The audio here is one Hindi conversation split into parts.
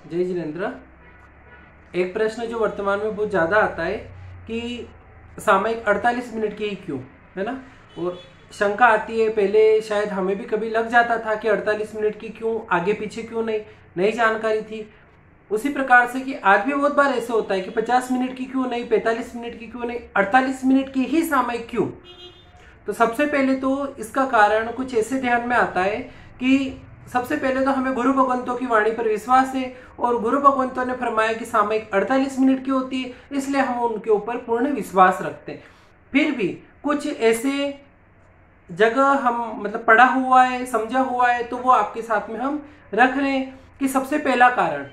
जय जिनेन्द्र। एक प्रश्न जो वर्तमान में बहुत ज़्यादा आता है कि सामयिक 48 मिनट की ही क्यों, है ना। और शंका आती है, पहले शायद हमें भी कभी लग जाता था कि 48 मिनट की क्यों, आगे पीछे क्यों नहीं, नई जानकारी थी। उसी प्रकार से कि आज भी बहुत बार ऐसे होता है कि 50 मिनट की क्यों नहीं, 45 मिनट की क्यों नहीं, 48 मिनट की ही सामयिक क्यों। तो सबसे पहले तो इसका कारण कुछ ऐसे ध्यान में आता है कि सबसे पहले तो हमें गुरु भगवंतों की वाणी पर विश्वास है और गुरु भगवंतों ने फरमाया कि सामयिक 48 मिनट की होती है, इसलिए हम उनके ऊपर पूर्ण विश्वास रखते हैं। फिर भी कुछ ऐसे जगह हम मतलब पढ़ा हुआ है, समझा हुआ है, तो वो आपके साथ में हम रख रहे हैं कि सबसे पहला कारण,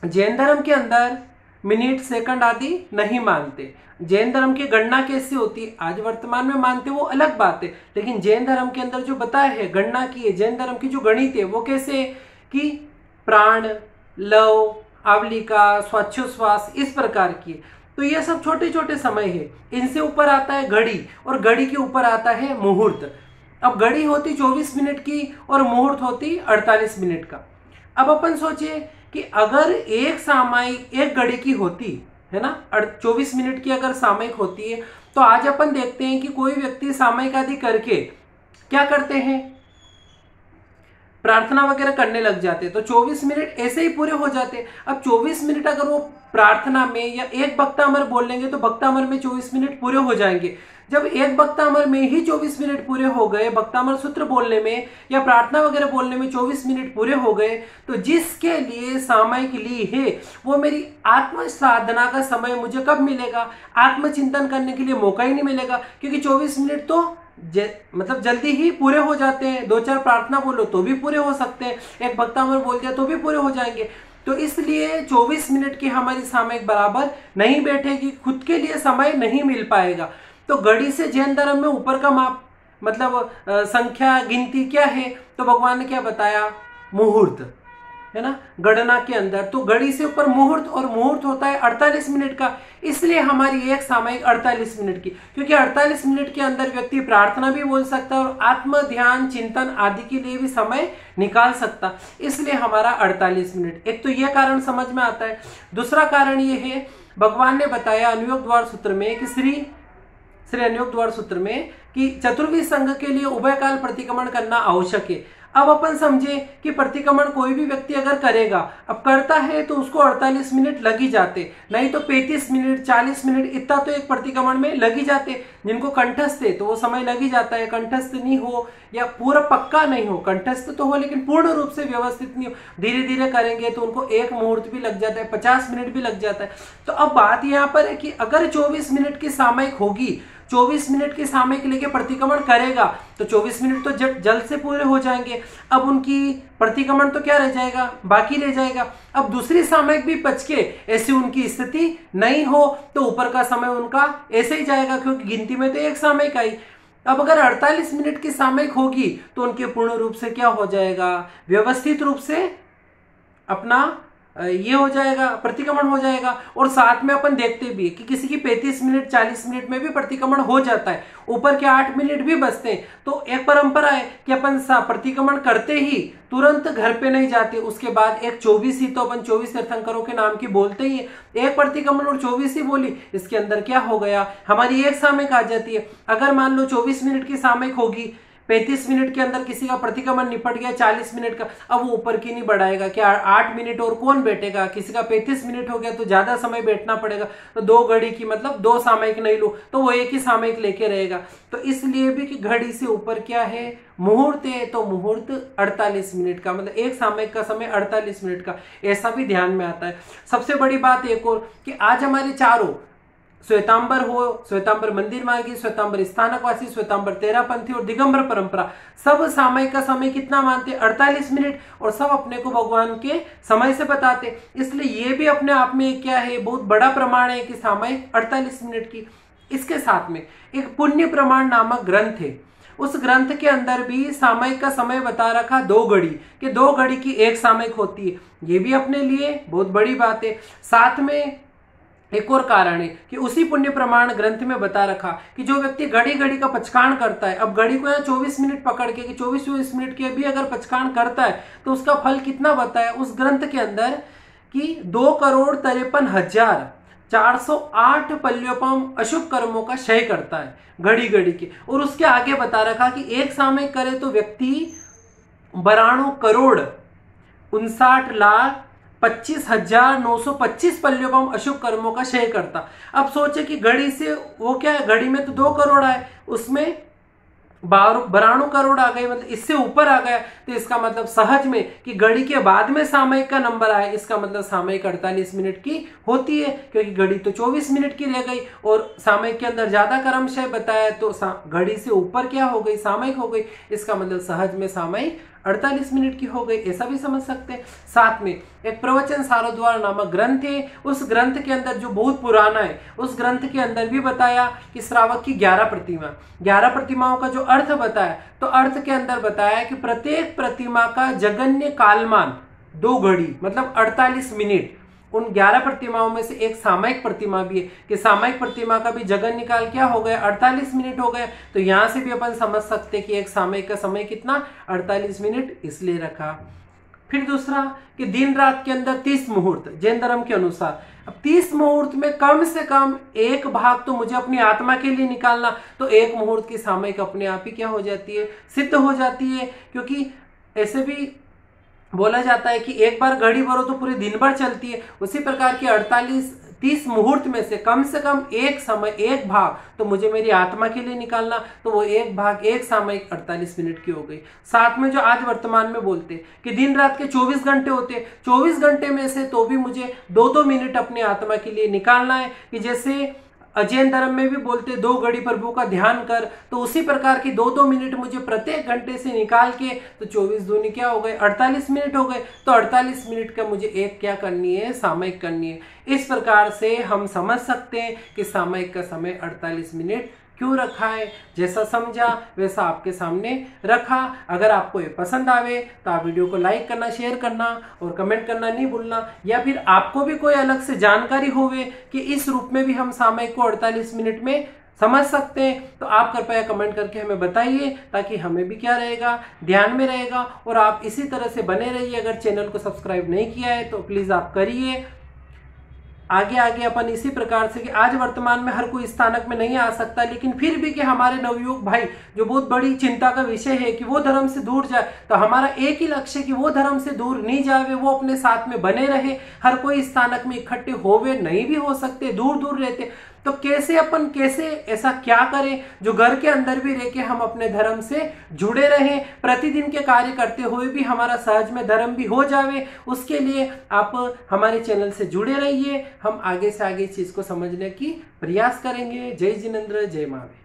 जैन धर्म के अंदर मिनट सेकंड आदि नहीं मानते। जैन धर्म की गणना कैसी होती है, आज वर्तमान में मानते वो अलग बात है, लेकिन जैन धर्म के अंदर जो बताया है, गणना की है, जैन धर्म की जो गणित है वो कैसे है कि प्राण, लव, आवलिका, श्वासोच्छ्वास, इस प्रकार की। तो ये सब छोटे छोटे समय है। इनसे ऊपर आता है घड़ी, और घड़ी के ऊपर आता है मुहूर्त। अब घड़ी होती 24 मिनट की और मुहूर्त होती 48 मिनट का। अब अपन सोचिए कि अगर एक सामयिक एक घड़ी की होती है ना, 24 मिनट की अगर सामयिक होती है, तो आज अपन देखते हैं कि कोई व्यक्ति सामयिक आदि करके क्या करते हैं, प्रार्थना वगैरह करने लग जाते, तो 24 मिनट ऐसे ही पूरे हो जाते। अब 24 मिनट अगर वो प्रार्थना में या एक भक्तामर बोल लेंगे तो भक्तामर में 24 मिनट पूरे हो जाएंगे। जब एक भक्तामर में ही 24 मिनट पूरे हो गए, भक्तामर सूत्र बोलने में या प्रार्थना वगैरह बोलने में 24 मिनट पूरे हो गए, तो जिसके लिए सामयिक ली है वो मेरी आत्म साधना का समय मुझे कब मिलेगा, आत्मचिंतन करने के लिए मौका ही नहीं मिलेगा, क्योंकि 24 मिनट तो मतलब जल्दी ही पूरे हो जाते हैं। 2-4 प्रार्थना बोलो तो भी पूरे हो सकते हैं, एक भक्तामर बोल दिया तो भी पूरे हो जाएंगे। तो इसलिए 24 मिनट की हमारी सामयिक बराबर नहीं बैठेगी, खुद के लिए समय नहीं मिल पाएगा। तो घड़ी से जैन धर्म में ऊपर का माप मतलब संख्या गिनती क्या है, तो भगवान ने क्या बताया, मुहूर्त, है ना, गणना के अंदर। तो घड़ी से ऊपर मुहूर्त, और मुहूर्त होता है 48 मिनट का, इसलिए हमारी एक सामयिक 48 मिनट की, क्योंकि 48 मिनट के अंदर व्यक्ति प्रार्थना भी बोल सकता है और आत्म ध्यान चिंतन आदि के लिए भी समय निकाल सकता, इसलिए हमारा 48 मिनट। एक तो यह कारण समझ में आता है। दूसरा कारण यह है, भगवान ने बताया अनुयोग द्वार सूत्र में कि श्री अनुयोग द्वार सूत्र में कि चतुर्विध संघ के लिए उभय काल प्रतिक्रमण करना आवश्यक है। अब अपन समझे कि प्रतिक्रमण कोई भी व्यक्ति अगर करेगा, अब करता है तो उसको 48 मिनट लग ही जाते, नहीं तो 35 मिनट 40 मिनट इतना तो एक प्रतिक्रमण में लग ही जाते। जिनको कंठस्थ है तो वो समय लग ही जाता है, कंठस्थ नहीं हो या पूरा पक्का नहीं हो, कंठस्थ तो हो लेकिन पूर्ण रूप से व्यवस्थित नहीं हो, धीरे धीरे करेंगे तो उनको एक मुहूर्त भी लग जाता है, 50 मिनट भी लग जाता है। तो अब बात यहाँ पर है कि अगर 24 मिनट की सामयिक होगी, 24 मिनट की सामयिक लेके प्रतिक्रमण करेगा तो 24 मिनट तो जल्द से पूरे हो जाएंगे। अब उनकी प्रतिक्रमण तो क्या रह जाएगा, बाकी रह जाएगा। अब दूसरी सामयिक भी बच के ऐसी उनकी स्थिति नहीं हो तो ऊपर का समय उनका ऐसे ही जाएगा, क्योंकि गिनती में तो एक सामयिक आई। अब अगर 48 मिनट की सामयिक होगी तो उनके पूर्ण रूप से क्या हो जाएगा, व्यवस्थित रूप से अपना ये हो जाएगा, प्रतिक्रमण हो जाएगा। और साथ में अपन देखते भी कि किसी की 35 मिनट 40 मिनट में भी प्रतिक्रमण हो जाता है, ऊपर के 8 मिनट भी बचते हैं। तो एक परंपरा है कि अपन प्रतिक्रमण करते ही तुरंत घर पे नहीं जाते, उसके बाद एक 24 ही तो अपन 24 तीर्थंकरों के नाम की बोलते ही है। एक प्रतिक्रमण और 24 ही बोली, इसके अंदर क्या हो गया, हमारी एक सामयिक आ जाती है। अगर मान लो 24 मिनट की सामयिक होगी, 35 मिनट के अंदर किसी का प्रतिक्रमण निपट गया 40 मिनट का, अब वो ऊपर की नहीं बढ़ाएगा, क्या 8 मिनट और कौन बैठेगा, किसी का 35 मिनट हो गया तो ज्यादा समय बैठना पड़ेगा, तो 2 घड़ी की मतलब 2 सामयिक नहीं लो तो वो एक ही सामयिक लेके रहेगा। तो इसलिए भी कि घड़ी से ऊपर क्या है, मुहूर्त है, तो मुहूर्त 48 मिनट का, मतलब एक सामयिक का समय 48 मिनट का, ऐसा भी ध्यान में आता है। सबसे बड़ी बात एक और कि आज हमारे चारों श्वेतांबर हो, श्वेतांबर मंदिर मार्गी, श्वेतांबर स्थानकवासी, श्वेतांबर तेरापंथी और दिगंबर परंपरा, सब सामयिक का समय कितना मानते, 48 मिनट, और सब अपने को भगवान के समय से बताते। इसलिए ये भी अपने आप में क्या है, बहुत बड़ा प्रमाण है कि सामयिक 48 मिनट की। इसके साथ में एक पुण्य प्रमाण नामक ग्रंथ है, उस ग्रंथ के अंदर भी सामयिक का समय बता रखा 2 घड़ी कि 2 घड़ी की एक सामयिक होती है। ये भी अपने लिए बहुत बड़ी बात है। साथ में एक और कारण है कि उसी पुण्य प्रमाण ग्रंथ में बता रखा कि जो व्यक्ति घड़ी घड़ी का पचकान करता है, अब घड़ी को यहाँ 24 मिनट पकड़ के कि 24 मिनट के भी अगर पचकान करता है तो उसका फल कितना बताया उस ग्रंथ के अंदर कि 2,53,408 पल्योपम अशुभ कर्मों का क्षय करता है घड़ी घड़ी के। और उसके आगे बता रखा कि एक सामयिक करे तो व्यक्ति 92,59,25,925 पल्योपम अशुभ कर्मों का क्षय करता। अब सोचे कि घड़ी से वो क्या है, घड़ी में तो 2 करोड़ आए, उसमें 92 करोड़ आ गए, मतलब इससे ऊपर आ गया, तो इसका मतलब सहज में कि घड़ी के बाद में सामयिक का नंबर आए, इसका मतलब सामयिक 48 मिनट की होती है, क्योंकि घड़ी तो 24 मिनट की रह गई और सामयिक के अंदर ज्यादा क्रमशः बताया, तो घड़ी से ऊपर क्या हो गई, सामयिक हो गई, इसका मतलब सहज में सामयिक 48 मिनट की हो गई, ऐसा भी समझ सकते हैं। साथ में एक प्रवचन सारोद्वार नामक ग्रंथ है, उस ग्रंथ के अंदर जो बहुत पुराना है, उस ग्रंथ के अंदर भी बताया कि श्रावक की 11 प्रतिमाओं का जो अर्थ बताया, तो अर्थ के अंदर बताया कि प्रत्येक प्रतिमा का जगन्य कालमान 2 घड़ी मतलब 48 मिनट। उन 11 प्रतिमाओं में से एक सामयिक प्रतिमा भी है कि सामयिक प्रतिमा का भी जगन निकाल क्या हो गया, 48 मिनट हो गया। तो यहां से भी अपन समझ सकते कि एक सामयिक का समय कितना, 48 मिनट, इसलिए रखा। फिर दूसरा कि दिन रात के अंदर 30 मुहूर्त जैन धर्म के अनुसार। अब 30 मुहूर्त में कम से कम एक भाग तो मुझे अपनी आत्मा के लिए निकालना, तो एक मुहूर्त की सामयिक अपने आप ही क्या हो जाती है, सिद्ध हो जाती है। क्योंकि ऐसे भी बोला जाता है कि एक बार घड़ी भरो तो पूरे दिन भर चलती है, उसी प्रकार की 30 मुहूर्त में से कम एक भाग तो मुझे मेरी आत्मा के लिए निकालना, तो वो एक भाग एक सामयिक 48 मिनट की हो गई। साथ में जो आज वर्तमान में बोलते कि दिन रात के 24 घंटे होते, 24 घंटे में से तो भी मुझे 2-2 मिनट अपनी आत्मा के लिए निकालना है, कि जैसे जैन धर्म में भी बोलते 2 घड़ी प्रभु का ध्यान कर, तो उसी प्रकार की 2-2 मिनट मुझे प्रत्येक घंटे से निकाल के, तो 24 दूनी क्या हो गए, 48 मिनट हो गए। तो 48 मिनट का मुझे एक क्या करनी है, सामयिक करनी है। इस प्रकार से हम समझ सकते हैं कि सामयिक का समय 48 मिनट क्यों रखा है। जैसा समझा वैसा आपके सामने रखा। अगर आपको ये पसंद आवे तो आप वीडियो को लाइक करना, शेयर करना और कमेंट करना नहीं भूलना। या फिर आपको भी कोई अलग से जानकारी होवे कि इस रूप में भी हम सामयिक को 48 मिनट में समझ सकते हैं, तो आप कृपया कमेंट करके हमें बताइए, ताकि हमें भी क्या रहेगा, ध्यान में रहेगा। और आप इसी तरह से बने रहिए। अगर चैनल को सब्सक्राइब नहीं किया है तो प्लीज आप करिए। आगे आगे अपन इसी प्रकार से कि आज वर्तमान में हर कोई स्थानक में नहीं आ सकता, लेकिन फिर भी कि हमारे नवयुवक भाई जो बहुत बड़ी चिंता का विषय है कि वो धर्म से दूर जाए, तो हमारा एक ही लक्ष्य है कि वो धर्म से दूर नहीं जावे, वो अपने साथ में बने रहे। हर कोई स्थानक में इकट्ठे होवे नहीं भी हो सकते, दूर दूर रहते, तो कैसे ऐसा क्या करें जो घर के अंदर भी रह के हम अपने धर्म से जुड़े रहें, प्रतिदिन के कार्य करते हुए भी हमारा सहज में धर्म भी हो जावे। उसके लिए आप हमारे चैनल से जुड़े रहिए। हम आगे से आगे इस चीज को समझने की प्रयास करेंगे। जय जिनेंद्र, जय महावीर।